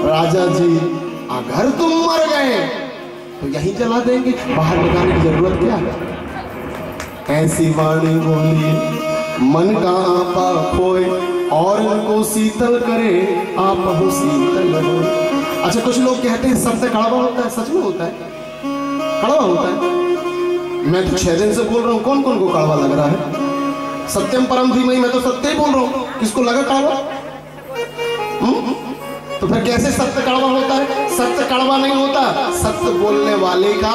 राजा जी अगर तुम मर गए तो यहीं जला देंगे, बाहर लगाने की जरूरत क्या है। ऐसी वाणी बोली मन का आपा खोए और उनको शीतल करे आप हो शीतल हो। अच्छा, कुछ लोग कहते हैं सत्य कड़वा होता है, सच में होता है, कड़वा होता है। मैं तो 6 दिन से बोल रहा हूँ, कौन कौन को कड़वा लग रहा है? सत्यम परम धीमहि, मैं तो सत्य ही बोल रहा हूँ, किसको लगा कड़वा? तो फिर कैसे सत्य कड़वा होता है? सत्य कड़वा नहीं होता, सत्य बोलने वाले का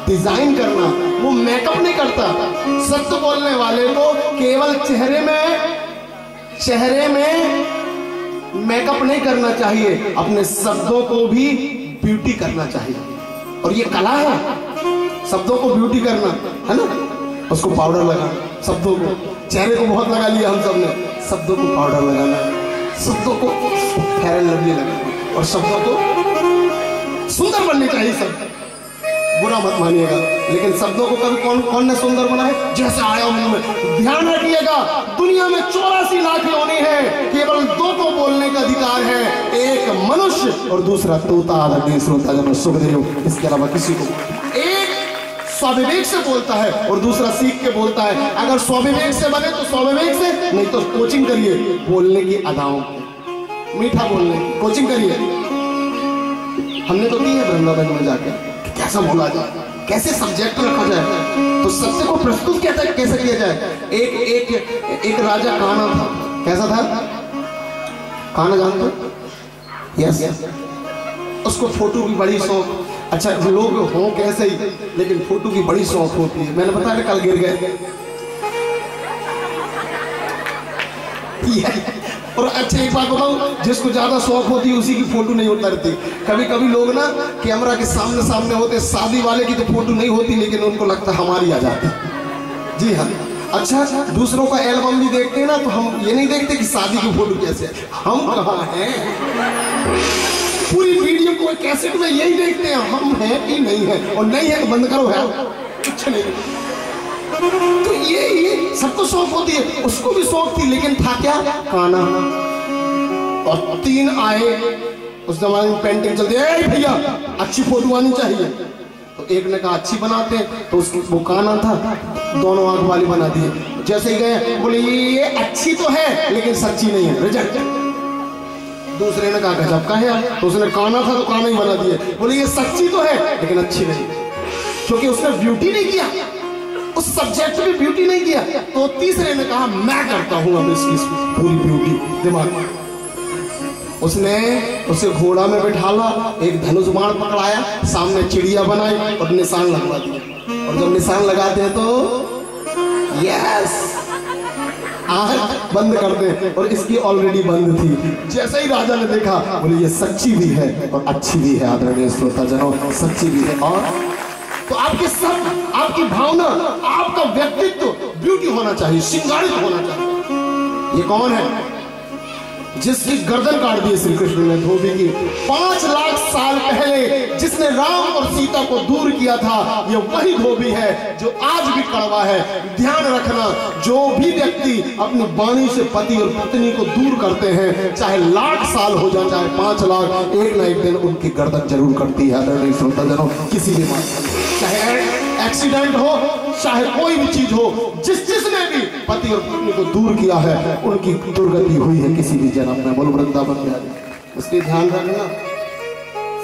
डिजाइन करना, वो मेकअप नहीं करता। सत्य बोलने वाले को केवल चेहरे में मेकअप नहीं करना चाहिए, अपने शब्दों को भी ब्यूटी करना चाहिए। और ये कला है, शब्दों को ब्यूटी करना, है ना। उसको पाउडर लगाना, शब्दों को, चेहरे को बहुत लगा लिया हम सब ने, शब्दों को पाउडर लगाना, शब्दों को फेयर एंड लवली लगाना, और शब्दों को सुंदर बनने चाहिए। सब बुरा मत मानिएगा, लेकिन शब्दों को कभी कौन ने सुंदर बनाए? जैसे आया मुंह में। ध्यान रखिएगा, दुनिया में 84 लाख योनि है, केवल 2 को बोलने का अधिकार है, एक मनुष्य और दूसरा तोता। आदरणीय श्रोता जन, सुखदेव, इसके अलावा किसी को। एक स्वाविवेक से बोलता है और दूसरा सीख के बोलता है। अगर स्वाविवेक से बने तो स्वाविवेक से, नहीं तो कोचिंग करिए बोलने की अदाओं, मीठा बोलने की कोचिंग करिए। हमने तो की है वृंदावन में जाके, कैसा बोला जाए, कैसे सब्जेक्ट रखा जाए, तो सत्य को प्रस्तुत कैसे किया जाए। एक राजा काना था। कैसा था? काना जानते हो? यस। उसको फोटो की बड़ी शौक। अच्छा, लोग हों कैसे ही, लेकिन फोटो की बड़ी शौक होती है। मैंने बताया कल गिर गए। और अच्छा, एक बात बताऊं, जिसको ज्यादा शौक होती है उसी की फोटो नहीं उतरती। कभी कभी लोग ना कैमरा के सामने होते, शादी वाले की तो फोटो नहीं होती, लेकिन उनको लगता हमारी आ जाती। जी हाँ। अच्छा, दूसरों का एल्बम भी देखते हैं ना, तो हम ये नहीं देखते कि शादी की फोटो कैसे है, हम कहाँ हैं। पूरी वीडियो को कैसेट में यही देखते हैं, हम हैं कि नहीं है, और नहीं है तो बंद करो, है कुछ नहीं। तो ये सबको शौक होती है, उसको भी शौक थी, लेकिन था क्या? काना। और 3 आए, उस जमाने में पेंटिंग चलती है, भैया अच्छी फोटो आनी चाहिए। तो एक ने कहा अच्छी बनाते हैं, तो उसकी वो काना था, दोनों आंख वाली बना दिए। जैसे ही गए, बोले ये अच्छी तो है लेकिन सच्ची नहीं है, रिजेक्ट। दूसरे ने कहा गजब का है, तो उसने काना था तो काना ही बना दिए। बोले ये सच्ची तो है लेकिन अच्छी नहीं, क्योंकि उसने ब्यूटी नहीं किया, उस सब्जेक्ट में ब्यूटी नहीं किया। तो तीसरे ने कहा मैं करता हूं अब इसकी पूरी ब्यूटी दिमाग में। उसने उसे घोड़ा में बिठाला, एक धनुष बाण पकड़ाया, सामने चिड़िया बनाई और निशान लगवा दिया। और जब निशान लगाते हैं तो यस, आंख बंद करते हैं, और इसकी ऑलरेडी बंद थी। जैसे ही राजा ने देखा, बोले ये सच्ची भी है और अच्छी भी है। आदरणीय श्रोता जनों, सच्ची भी है। और तो आपके सब, आपकी भावना, आपका व्यक्तित्व ब्यूटी होना चाहिए, श्रृंगारित होना चाहिए। ये कौन है जिसकी गर्दन काट दी श्री कृष्ण ने, धोबी की? 5 लाख साल पहले जिसने राम और सीता को दूर किया था, ये वही धोबी है जो आज भी कड़वा है। ध्यान रखना, जो भी व्यक्ति अपनी वाणी से पति और पत्नी को दूर करते हैं, चाहे लाख साल हो जाए, चाहे 5 लाख, एक ना एक दिन उनकी गर्दन जरूर कटती है। आदरणीय श्रोता जनों, किसी भी बात, चाहे एक्सीडेंट हो, चाहे कोई भी चीज हो, जिसने भी पति और पत्नी को दूर किया है, उनकी दुर्गति हुई है किसी भी जन्म में। बोलो वृंदावन बिहारी। इसलिए ध्यान रखना,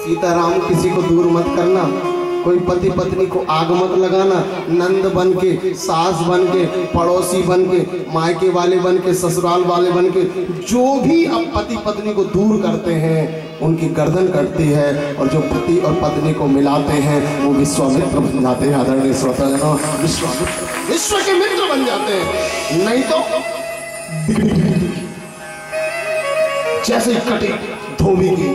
सीताराम किसी को दूर मत करना, कोई पति पत्नी को आग मत लगाना। नंद बन के, सास बन के, पड़ोसी बन के, मायके वाले बन के, ससुराल वाले बन के, जो भी अब पति पत्नी को दूर करते हैं उनकी गर्दन कटती है। और जो पति और पत्नी को मिलाते हैं वो विश्वामित्र बन जाते हैं। आदरणीय श्रोता जनों, विश्वामित्र, विश्व के मित्र बन जाते हैं। नहीं तो जैसे ही कटे धोबी की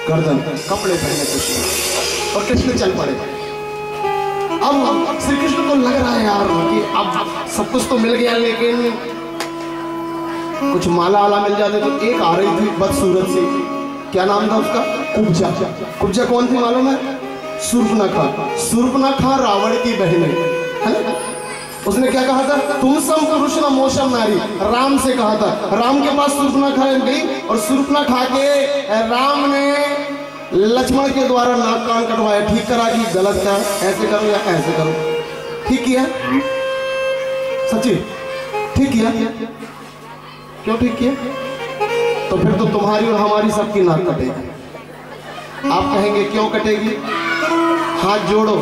गर्दन, कपड़े पहने कृष्ण, और कृष्ण चल पड़े। अब श्री कृष्ण को लग रहा है यार कि अब सब कुछ तो मिल गया, लेकिन कुछ माला आला मिल जाते। तो एक आ रही थी बदसूरत से, क्या नाम था उसका? कुब्जा। कुब्जा कौन थी मालूम है? शूर्पणखा। शूर्पणखा रावण की बहन है ना? उसने क्या कहा था? तुम सम पुरुष न मोशम नारी, राम से कहा था। राम के पास शूर्पणखा गई और शूर्पणखा के राम ने लक्ष्मण के द्वारा नाक कान कटवाया, ठीक करा कि गलत का ऐसे करो या ऐसे करो, ठीक किया? सच्ची ठीक किया? क्यों ठीक किया? तो फिर तो तुम्हारी और हमारी सबकी नाक कटेगी। आप कहेंगे क्यों कटेगी? हाथ जोड़ो।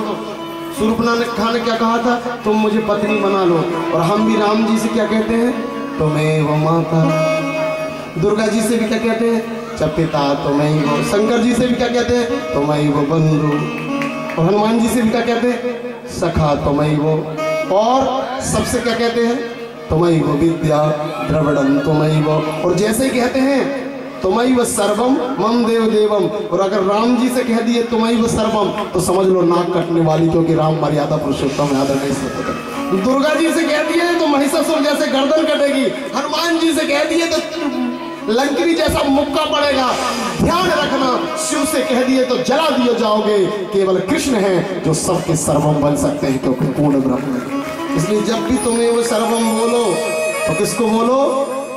शूर्पणखा ने क्या कहा था? तुम मुझे पत्नी बना लो। और हम भी राम जी से क्या कहते हैं? तुम्हें वो माता। दुर्गा जी से भी क्या कहते हैं? पिता तुम्हें ही वो। शंकर जी से भी क्या कहते हैं? तुम्हें ही वो बंधु। और हनुमान जी से भी क्या कहते हैं? सखा तुम्हें ही वो। और सबसे क्या कहते हैं? तुम्हें वो विद्या द्रविड़म तुम्हें वो। और जैसे ही कहते हैं तुम्हें वो सर्वम मम देव देवम, और अगर राम जी से कह दिए तुम्हें वो सर्वम तो समझ लो नाक कटने वाली, क्योंकि राम मर्यादा पुरुषोत्तम है, आदरणीय सतत। दुर्गा जी से कह दिए तो महिषासुर जैसे गर्दन कटेगी। हनुमान जी से कह दिए तो लंकनी जैसा मुक्का पड़ेगा। ध्यान रखना, शिव से कह दिए तो जला दिए जाओगे। केवल कृष्ण है जो सबके सर्वम बन सकते हैं, क्योंकि पूर्ण ब्रह्म है। इसलिए जब भी तुम्हें वो सर्वम बोलो तो किसको बोलो?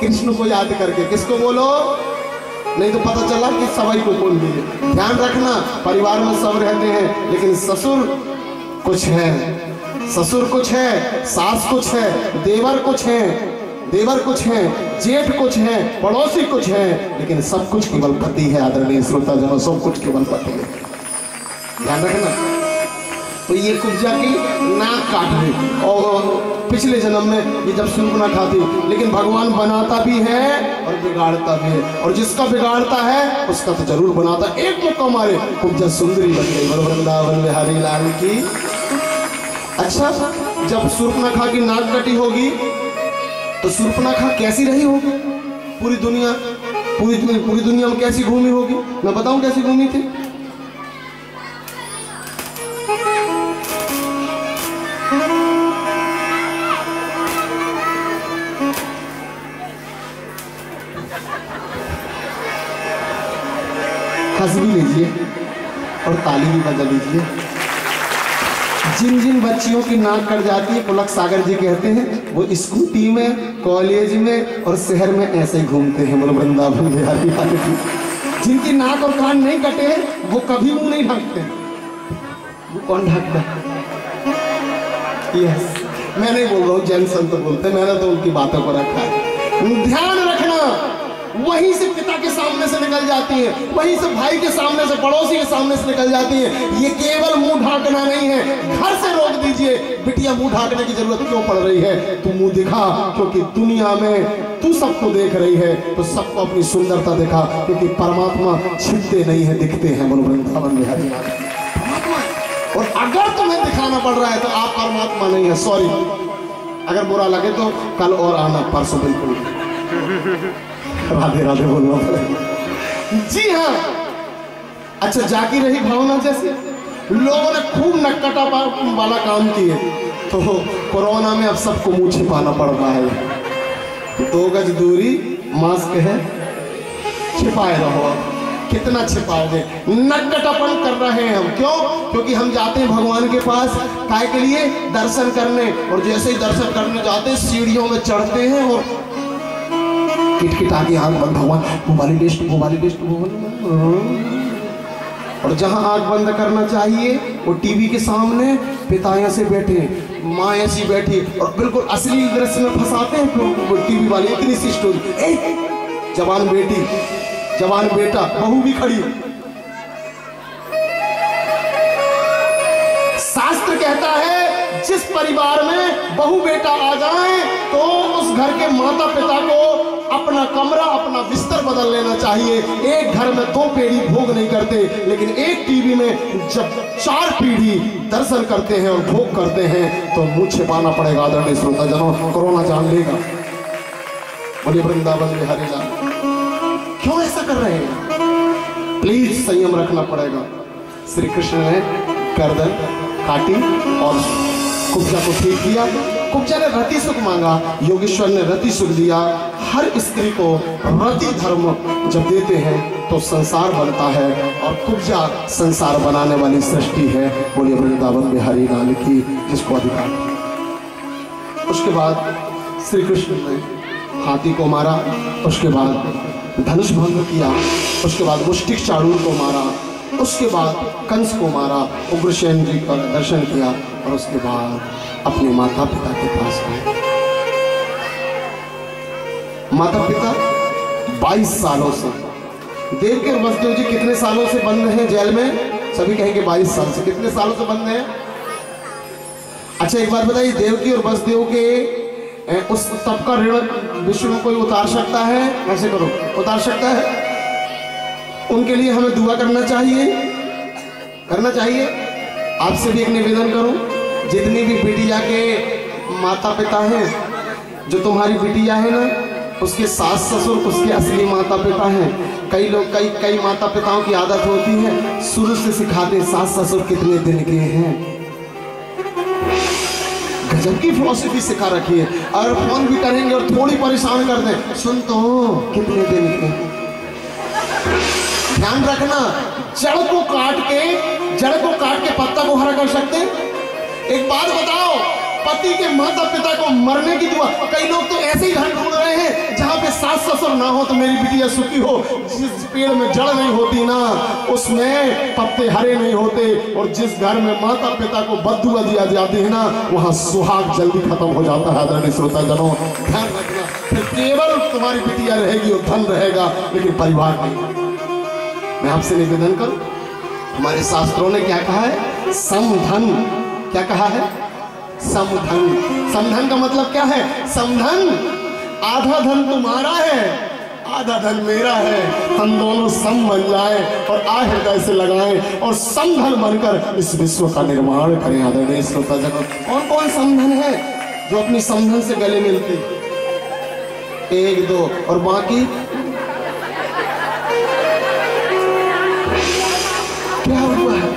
कृष्ण को याद करके। किसको बोलो? नहीं तो पता चला कि सवाई को बोल दिए। ध्यान रखना, परिवार में सब रहते हैं, लेकिन ससुर कुछ है, ससुर कुछ है, सास कुछ है, देवर कुछ है, देवर कुछ है, जेठ कुछ है, पड़ोसी कुछ है, लेकिन सब कुछ केवल पति है। आदरणीय श्रोताजनों, सब कुछ केवल पति है। ध्यान रखना। तो ये कुब्जा की नाक काट रही, और पिछले जन्म में ये जब शूर्पणखा थी, लेकिन भगवान बनाता भी है और बिगाड़ता भी है, और जिसका बिगाड़ता है उसका तो जरूर बनाता। एक मौका मारे कुब्जा सुंदरी बन गई। वृंदावन बिहारी लाल की। अच्छा, जब शूर्पणखा की नाक कटी होगी तो शूर्पणखा कैसी रही होगी? पूरी दुनिया में कैसी घूमी होगी? मैं बताऊं कैसी घूमी थी? हंस भी लीजिए और ताली भी बजा लीजिए। जिन जिन बच्चियों की नाक कट जाती है, पुलक सागर जी कहते हैं, वो स्कूटी में, कॉलेज में और शहर में ऐसे ही घूमते हैं। बोलो वृंदावन बिहारी वाले की। जिनकी नाक और कान नहीं कटे हैं वो कभी मुंह नहीं ढकते। वो कौन ढकता है? यस, मैं नहीं बोल रहा हूँ, जैन संत बोलते, मैंने तो उनकी बातों को रखा है। ध्यान रखना, वहीं से पिता के सामने से निकल जाती है, वहीं से भाई के सामने से, पड़ोसी के सामने से निकल जाती है। ये केवल मुंह ढांकना नहीं है, घर से रोक दीजिए। बिटिया मुंह ढांकने की जरूरत क्यों पड़ रही है? तू मुंह दिखा, क्योंकि दुनिया में तू सबको देख रही है तो सबको अपनी सुंदरता दिखा, क्योंकि परमात्मा छिपते नहीं है, दिखते हैं। बोलो वृंदावन बिहारी परमात्मा। और अगर तुम्हें दिखाना पड़ रहा है तो आप परमात्मा नहीं है। सॉरी, अगर बुरा लगे तो कल और आना, परसों बिल्कुल। राधे राधे बोलना पड़ेगा। जी हाँ। अच्छा, जाकी रही भावना जैसे लोगों ने खूब नक्कटा वाला काम किए, तो कोरोना में अब सबको मुंह छिपाना पड़ रहा है। 2 गज दूरी, मास्क है, छिपाए रहो। कितना छिपाओगे? नक्कटापन कर रहे हैं हम। क्यों? क्योंकि हम जाते हैं भगवान के पास काय के लिए? दर्शन करने। और जैसे ही दर्शन करने जाते हैं, सीढ़ियों में चढ़ते हैं और किटकिट आगे आंख बंद, भगवान मोबाइल लिस्ट, मोबाइल लिस्ट, और जहां आंख बंद करना चाहिए वो टीवी के सामने पिता ऐसे बैठे, माँ ऐसी बैठी, और बिल्कुल असली दृश्य में फंसाते हैं वो टीवी वाले। इतनी सी स्टोरी, जवान बेटी, जवान बेटा, बहू भी खड़ी। शास्त्र कहता है जिस परिवार में बहू बेटा आ जाए तो उस घर के माता पिता को अपना कमरा, अपना बिस्तर बदल लेना चाहिए। एक घर में 2 पीढ़ी भोग नहीं करते, लेकिन एक टीवी में जब 4 पीढ़ी दर्शन करते हैं और भोग करते हैं तो मुंह छिपाना पड़ेगा। आदरणीय श्रोताजनों, कोरोना जान लेगा। बोलिए वृंदावन बिहारी लाल। क्यों ऐसा कर रहे हैं? प्लीज संयम रखना पड़ेगा। श्री कृष्ण ने गर्दन काटी और कुब्जा को ठीक किया। कुब्जा ने रति सुख मांगा, योगेश्वर ने रति सुख दिया। हर स्त्री को रति धर्म जब देते हैं तो संसार बनता है, और कुब्जा संसार बनाने वाली सृष्टि है। बोलिए वृंदावन बिहारी लाल की, जिसको अधिकार। उसके बाद श्री कृष्ण ने हाथी को मारा, उसके बाद धनुष भंग किया, उसके बाद मुष्टिक चाणूर को मारा, उसके बाद कंस को मारा, उग्रसेन जी का दर्शन किया और उसके बाद अपने माता पिता के पास आए। माता पिता 22 सालों से, देवकी और वसुदेव जी कितने सालों से बंद हैं जेल में? सभी कहेंगे 22 साल से। कितने सालों से बंद हैं? अच्छा एक बात बताइए, देवकी और वसुदेव के उस तप का ऋण विश्व में कोई उतार सकता है? ऐसे करो, उतार सकता है? उनके लिए हमें दुआ करना चाहिए, करना चाहिए। आपसे भी एक निवेदन करूं, जितनी भी बिटिया के माता पिता हैं, जो तुम्हारी बिटिया है ना, उसके सास ससुर उसके असली माता पिता हैं। कई लोग कई माता पिताओं की आदत होती है शुरू से सिखाते सास ससुर कितने दिन के हैं। गजब की फिलॉसफी सिखा रखी है। और फोन भी करेंगे और थोड़ी परेशान कर दें, सुन तो कितने दिन के। ध्यान रखना, जड़ को काट के पत्ता को हरा कर सकते हैं। एक बात बताओ, पति के माता पिता को मरने की दुआ। कई लोग तो ऐसे ही घर ढूंढ रहे हैं जहां पे सास ससुर ना हो तो मेरी बिटिया सुखी हो। जिस पेड़ में जड़ नहीं होती ना, उसमें पत्ते हरे नहीं होते। और जिस घर में माता पिता को बद्दुआ दिया जाती है ना, वहां सुहाग जल्दी खत्म हो जाता है। आदरणीय श्रोता जनों, ध्यान रखना, फिर केवल तुम्हारी बिटिया रहेगी और धन रहेगा, लेकिन परिवार नहीं। मैं आपसे निवेदन करूं, हमारे शास्त्रों ने क्या कहा है? समधन। क्या कहा है? समधन। समधन का मतलब क्या है? समधन, आधा धन तुम्हारा है, आधा धन मेरा है। हम दोनों सम बन जाए और आ हृदय से लगाएं और समधन बनकर इस विश्व का निर्माण करें। आदरणीय श्रोता जनों, कौन कौन समधन है जो अपनी समधन से गले मिलती? 1 2 और बाकी क्या हुआ है?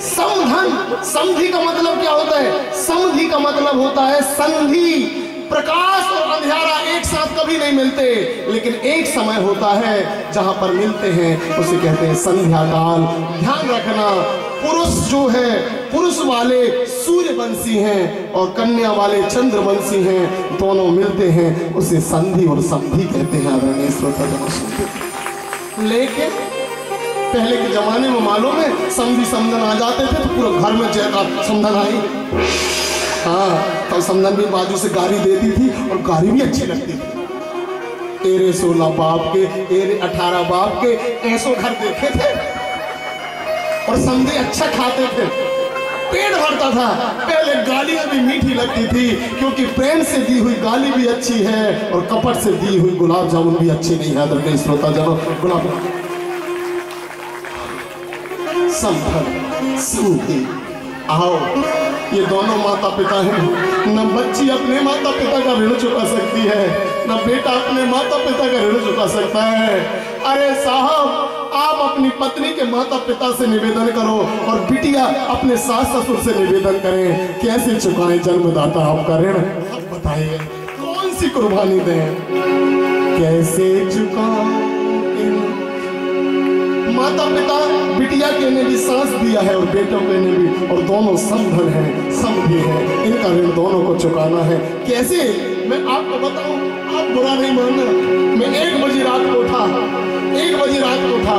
समधन। समधि का मतलब क्या होता है? समधि का मतलब होता है संधि। प्रकाश और अंधेरा एक साथ कभी नहीं मिलते, लेकिन एक समय होता है जहां पर मिलते हैं, उसे कहते हैं संध्या काल। ध्यान रखना, पुरुष जो है, पुरुष वाले सूर्यवंशी हैं और कन्या वाले चंद्रवंशी हैं, दोनों मिलते हैं, उसे संधि और समधि कहते हैं। आदरणीय श्रोता, लेकिन पहले के जमाने में मालूम है, समधि समधन आ जाते थे तो पूरा घर में जयकार, समधन आई। हाँ, तो समधन भी बाजू से गाली देती थी और गाली भी अच्छी लगती थी। तेरे 16 बाप के, तेरे 18 बाप के, ऐसो घर देखे थे। और समधि अच्छा खाते थे, पेट भरता था। पहले गालियां भी मीठी लगती थी, क्योंकि प्रेम से दी हुई गाली भी अच्छी है और कपट से दी हुई गुलाब जामुन भी अच्छी नहीं है। आदरणीय श्रोता जनों, गुलाब समधन समधि, आओ, ये दोनों माता पिता हैं। न बच्ची अपने माता पिता का ऋण चुका सकती है, न बेटा अपने माता पिता का ऋण चुका सकता है। अरे साहब, आप अपनी पत्नी के माता पिता से निवेदन करो और बिटिया अपने सास ससुर से निवेदन करें, कैसे चुकाएं जन्मदाता आपका ऋण? अब बताइए, कौन सी कुर्बानी दें? कैसे चुकाएं? माता पिता बिटिया के ने भी सांस दिया है और बेटों के ने भी, और दोनों समधन हैं, समधि हैं। इनका ऋण दोनों को चुकाना है। कैसे? मैं आपको बताऊं, आप बुरा नहीं मानना। मैं 1 बजे रात को उठा, 1 बजे रात को उठा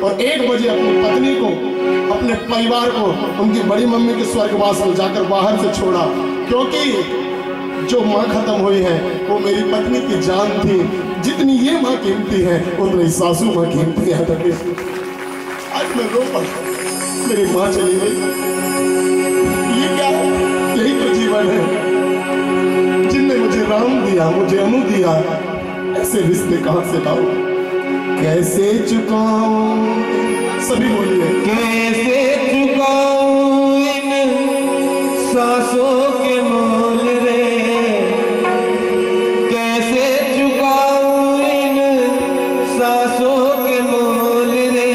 और 1 बजे अपनी पत्नी को, अपने परिवार को, उनकी बड़ी मम्मी के स्वर्गवास में जाकर बाहर से छोड़ा, क्योंकि जो माँ खत्म हुई है वो मेरी पत्नी की जान थी। जितनी ये माँ कीमती है, उतनी सासू माँ कीमती है। आज मैं रो पड़ा, मेरी माँ चली गई। ये क्या है? यही तो जीवन है। जिनने मुझे राम दिया, मुझे अनु दिया, ऐसे रिश्ते कहाँ से लाऊं? कैसे चुकाऊं? सभी बोलिए, कैसे चुकाऊं इन सांसों के मोल रे? कैसे चुकाऊं इन सांसों के मोल रे?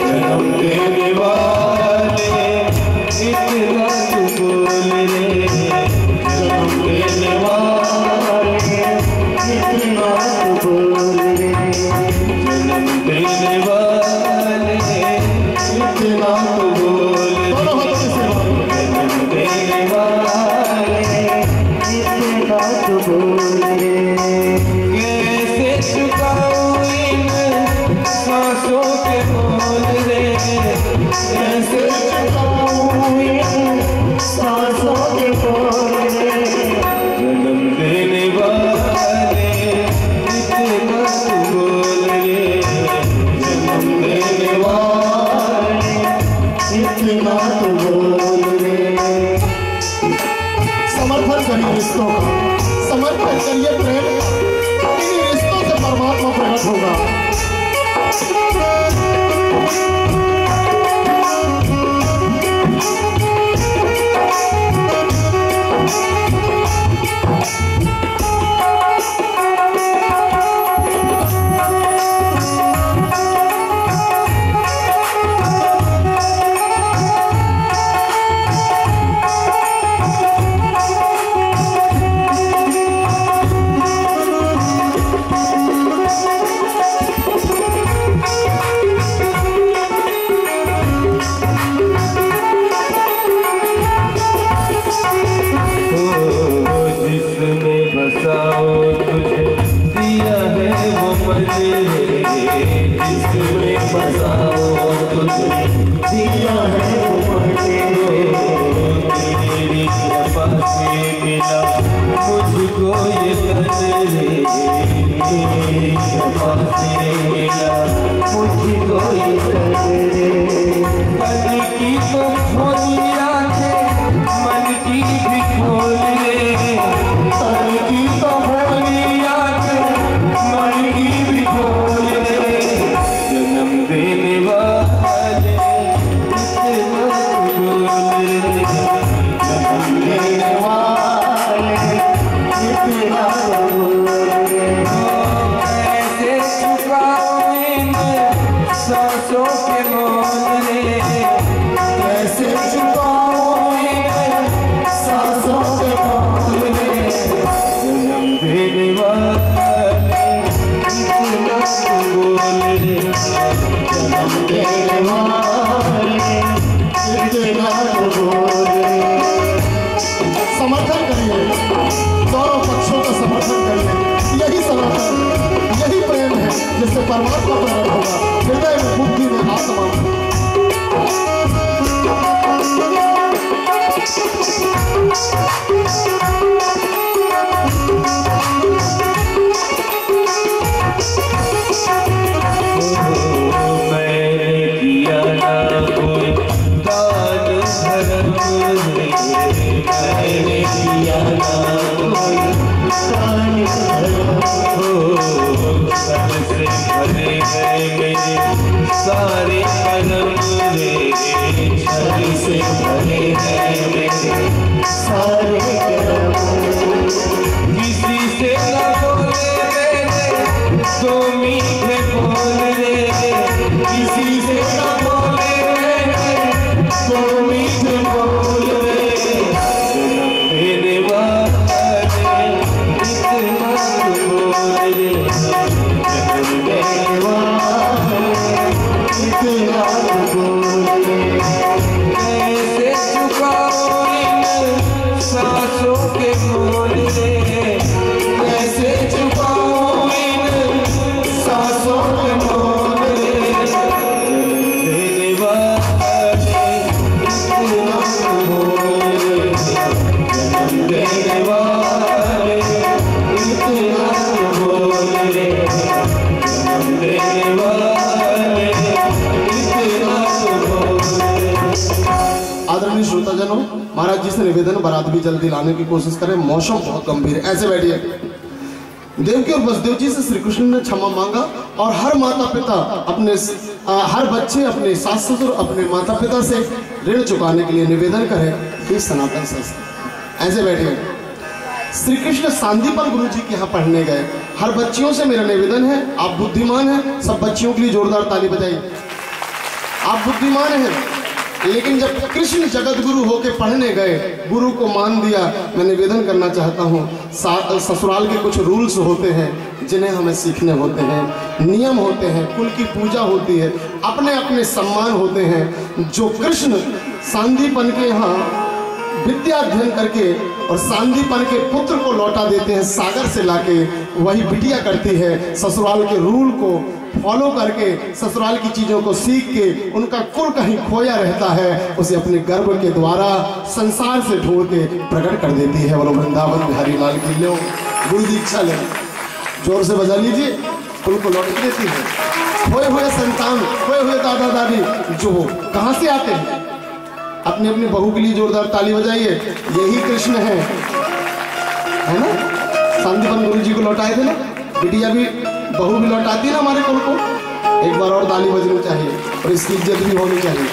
जन्म देने वाले इतना तू बोल रे, जन्म देने वाले इतना तू बोल रे, जन्म देने वाले इतना तू बोल रे, कैसे चुकाऊं इन सांसों के मोल रे, जन्म देने वाले इतना तू बोल रे, जन्म देने वाले इतना तू बोल रे। समर्थन करिए रिश्तों का, समर्थन करिए प्रेम, इन्हीं रिश्तों से परमात्मा प्रकट होगा। समर्थन करिए, दोनों पक्षों का समर्थन करिए। यही समर्थन, यही प्रेम है जिससे परमात्मा प्रकट होगा हृदय में, बुद्धि में, आत्मा में। सारे कदम रे छवि से भरे हैं मेरे सारे कदम, किसी से न बोले मेरे दो मीठे बोल रे, किसी से न बोले मेरे दो मीठे बोल रे, जन्म देने वाले इतना बोल रे, जन्म देने वाले कैसे चुकाऊं इन सांसों के मोल रे, कैसे चुकाऊं इन सांसों के मोल रे, देने वाले इतना बोल रे, देने वाले इतना बोल रे, देने वाले। आदरणीय श्रोताजनों, महाराज जी से निवेदन, बारात भी जल्दी लाने की कोशिश करें, मौसम बहुत गंभीर है। ऐसे बैठिए। देवकी और वसुदेव जी से श्री कृष्ण ने क्षमा मांगा और हर माता पिता अपने हर बच्चे अपने सास ससुर अपने माता पिता से ऋण चुकाने के लिए निवेदन करें कि सनातन संस्था। ऐसे बैठिए। श्री कृष्ण सांदीपन गुरु जी के यहाँ पढ़ने गए। हर बच्चियों से मेरा निवेदन है, आप बुद्धिमान हैं, सब बच्चियों के लिए जोरदार ताली बजाइए। आप बुद्धिमान हैं, लेकिन जब कृष्ण जगत गुरु होके पढ़ने गए, गुरु को मान दिया। मैं निवेदन करना चाहता हूँ, ससुराल के कुछ रूल्स होते हैं जिन्हें हमें सीखने होते हैं, नियम होते हैं, कुल की पूजा होती है, अपने अपने सम्मान होते हैं। जो कृष्ण सांदीपन के यहाँ विद्या अध्ययन करके और सांदीपन के पुत्र को लौटा देते हैं सागर से लाके, वही बिटिया करती है ससुराल के रूल को फॉलो करके ससुराल की चीज़ों को सीख के उनका कुल कहीं खोया रहता है, उसे अपने गर्भ के द्वारा संसार से ढूंढ के प्रकट कर देती है। बोलो वृंदावन बिहारी लाल की लो गुरु दीक्षा ले, जोर से बजा लीजिए, कुल को लौट देती है। खोए हुए संतान, खोए हुए दादा दादी जो कहाँ से आते हैं? अपनी अपनी बहू के लिए जोरदार ताली बजाइए। यही कृष्ण है ना? शांतिवन गुरु जी को लौटाए थे ना, बिटिया भी बहू भी लौटाती है ना हमारे कुल को। एक बार और ताली बजनी चाहिए और इसकी इज्जत भी होनी चाहिए।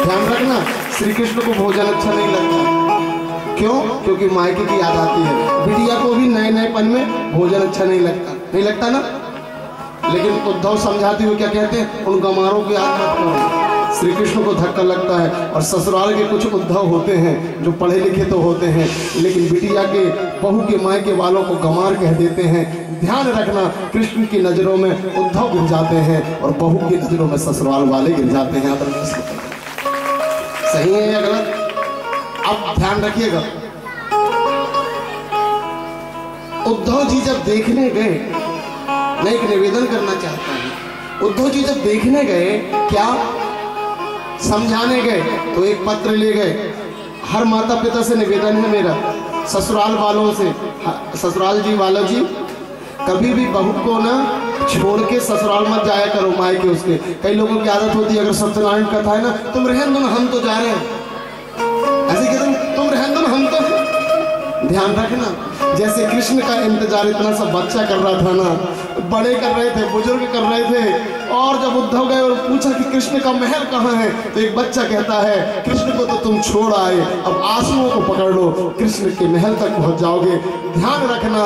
ध्यान रखना, श्री कृष्ण को भोजन अच्छा नहीं लगता। क्यों? क्योंकि मायके की याद आती है। बिटिया को भी नए नएपन में भोजन अच्छा नहीं लगता, नहीं लगता ना? लेकिन उद्धव समझाते हुए क्या कहते हैं? उन गमारों की याद मत करो। श्री कृष्ण को धक्का लगता है। और ससुराल के कुछ उद्धव होते हैं जो पढ़े लिखे तो होते हैं, लेकिन बिटिया के बहू के मायके वालों को गमार कह देते हैं। ध्यान रखना, कृष्ण की नजरों में उद्धव गिर जाते हैं और बहू की नजरों में ससुराल वाले गिर जाते हैं। सही है या गलत? अब ध्यान रखिएगा। उद्धव जी जब देखने गए, मैं एक निवेदन करना चाहता हूं। उद्धव जी जब देखने गए, क्या समझाने गए, तो एक पत्र ले गए। हर माता पिता से निवेदन है मेरा, ससुराल वालों से, ससुराल जी वालों जी, कभी भी बहू को ना छोड़ के ससुराल मत जाया करो मायके उसके। कई लोगों की आदत होती है, अगर सत्यनारायण कथा है ना, तुम रहन दो ना, हम तो जा रहे हैं, ऐसे कहते तुम रहन दो ना, हम तो हैं। ध्यान रखना, जैसे कृष्ण का इंतजार इतना सा बच्चा कर रहा था ना, बड़े कर रहे थे, बुजुर्ग कर रहे थे, और जब उद्धव गए और पूछा कि कृष्ण का महल कहाँ है, तो एक बच्चा कहता है कृष्ण को तो तुम छोड़ आए, अब आंसुओं को पकड़ लो, कृष्ण के महल तक पहुंच जाओगे। ध्यान रखना,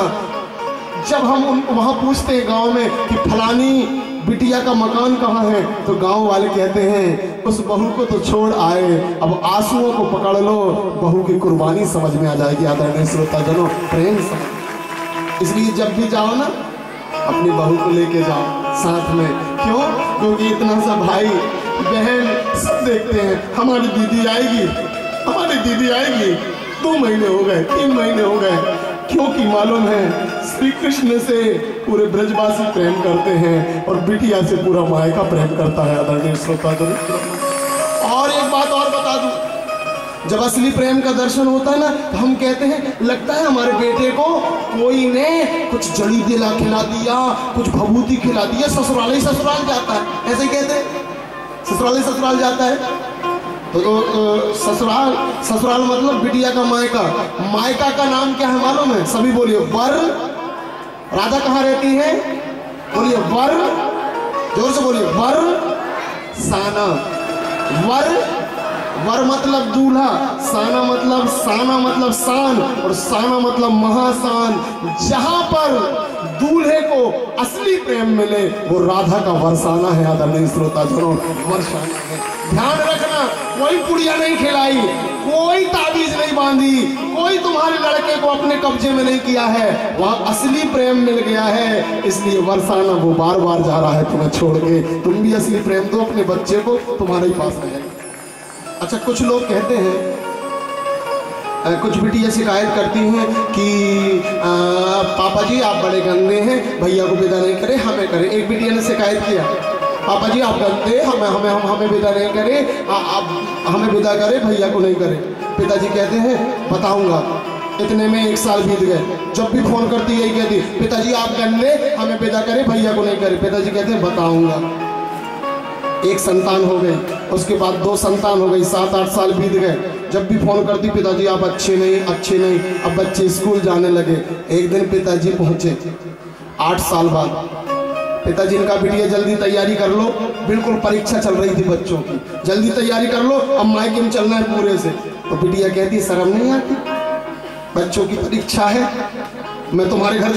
जब हम वहां पूछते हैं गांव में कि फलानी बिटिया का मकान कहाँ है, तो गांव वाले कहते हैं उस बहू को तो छोड़ आए, अब आंसुओं को पकड़ लो, बहू की कुर्बानी समझ में आ जाएगी। आदरणीय श्रोताजनों, प्रेम समझ, इसलिए जब भी जाओ ना, अपनी बहू को लेके जाओ साथ में। क्यों? क्योंकि इतना सा भाई बहन सब देखते हैं, हमारी दीदी आएगी, हमारी दीदी आएगी। 2 महीने हो गए, 3 महीने हो गए, क्योंकि मालूम है श्री कृष्ण से पूरे ब्रजवासी प्रेम करते हैं और बिटिया से पूरा मायका प्रेम करता है। आदरणीय श्रोताजन, और एक बात और बता दूं, जब असली प्रेम का दर्शन होता है ना, तो हम कहते हैं लगता है हमारे बेटे को कोई ने कुछ जड़ी दिला खिला दिया, कुछ भभूति खिला दिया, ससुराल ही ससुराल जाता है, ऐसे ही कहते हैं, ससुराल ही ससुराल जाता है। तो ससुराल मतलब बिटिया का मायका। मायका का नाम क्या है मालूम है? सभी बोलिए, वर। राधा कहाँ रहती है? बोलिए वर, जोर से बोलिए, वर साना। वर मतलब दूल्हा, साना मतलब शान, और साना मतलब महाशान। जहां पर दूल्हे को असली प्रेम मिले वो राधा का वरसाना है। आदरणीय श्रोताजनों, वरसाना है। ध्यान रखना, कोई पुड़िया नहीं खिलाई, कोई ताबीज नहीं बांधी, कोई तुम्हारे लड़के को अपने कब्जे में नहीं किया है, वहां असली प्रेम मिल गया है, इसलिए वरसाना वो बार बार जा रहा है तुम्हें छोड़ के। तुम भी असली प्रेम दो अपने बच्चे को, तुम्हारे ही पास रहेगा। अच्छा, कुछ लोग कहते हैं, कुछ बिटिया शिकायत करती हैं कि पापा जी आप बड़े गंदे हैं, भैया को विदा नहीं करें, हमें करें। एक बिटिया ने शिकायत किया, पापा जी आप गंदे, हमें विदा नहीं करें, आप हमें विदा करें, भैया को नहीं करें। पिताजी कहते हैं बताऊंगा। इतने में 1 साल बीत गए, जब भी फोन करती यही कहती, पिताजी आप गंदे, हमें विदा करें, भैया को नहीं करें। पिताजी कहते हैं बताऊंगा। 1 संतान हो गई, उसके बाद 2 संतान हो गई, 7-8 साल बीत गए, जब भी फोन करती पिताजी आप अच्छे नहीं। अब बच्चे स्कूल जाने लगे। एक दिन पिताजी पहुंचे 8 साल बाद। पिताजी ने कहा बिटिया जल्दी तैयारी कर लो, बिल्कुल परीक्षा चल रही थी बच्चों की, जल्दी तैयारी कर लो, अब मायके में चलना है पूरे से। तो बिटिया कहती शर्म नहीं आती, बच्चों की परीक्षा है, मैं तुम्हारे घर